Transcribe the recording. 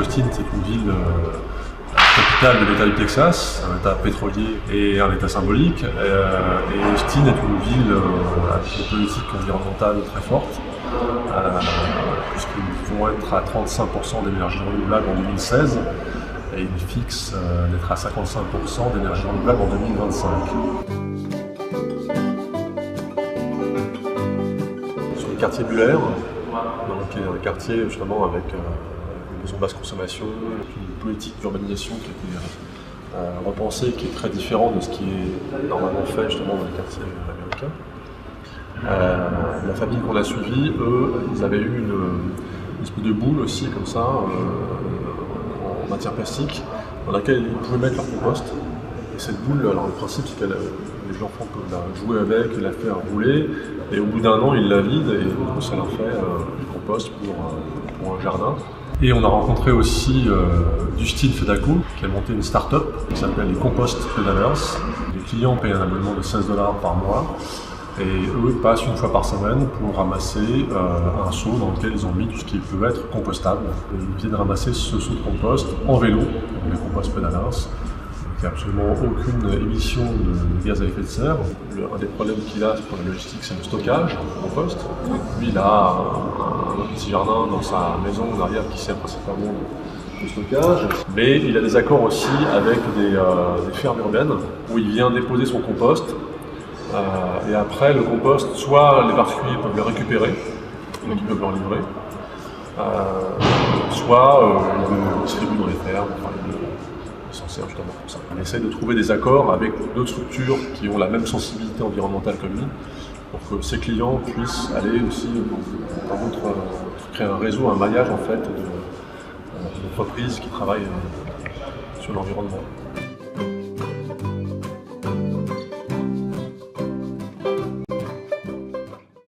Austin, c'est une ville capitale de l'État du Texas, un État pétrolier et un État symbolique. Et Austin est une ville avec une politique environnementale très forte, puisqu'ils vont être à 35% d'énergie renouvelable en 2016 et ils fixent d'être à 55% d'énergie renouvelable en 2025. Sur le quartier Buller, qui est un quartier justement avec une maison basse consommation, une politique d'urbanisation qui a été repensée, qui est très différente de ce qui est normalement fait justement dans les quartiers américains. La famille qu'on a suivie, eux, ils avaient eu une espèce de boule aussi comme ça, en matière plastique, dans laquelle ils pouvaient mettre leur compost. Et cette boule, alors le principe c'est que les enfants peuvent la jouer avec, la faire rouler, et au bout d'un an ils la vident et du coup ça leur fait du compost pour un jardin. Et on a rencontré aussi Dustin Fedakou qui a monté une start-up qui s'appelle les Compost Pedalers. Les clients payent un abonnement de $16 par mois et eux passent une fois par semaine pour ramasser un seau dans lequel ils ont mis tout ce qui peut être compostable. Ils viennent ramasser ce seau de compost en vélo, les Compost Pedalers. Il n'y a absolument aucune émission de gaz à effet de serre. Un des problèmes qu'il a pour la logistique, c'est le stockage du compost. Lui, il a un petit jardin dans sa maison en arrière qui sert principalement de stockage. Mais il a des accords aussi avec des fermes urbaines où il vient déposer son compost. Et après, le compost, soit les particuliers peuvent le récupérer, donc ils peuvent leur livrer, soit ils le distribuent dans les fermes. S'en sert justement comme ça. On essaie de trouver des accords avec d'autres structures qui ont la même sensibilité environnementale que lui, pour que ses clients puissent aller aussi créer un réseau, un maillage en fait d'entreprises qui travaillent sur l'environnement.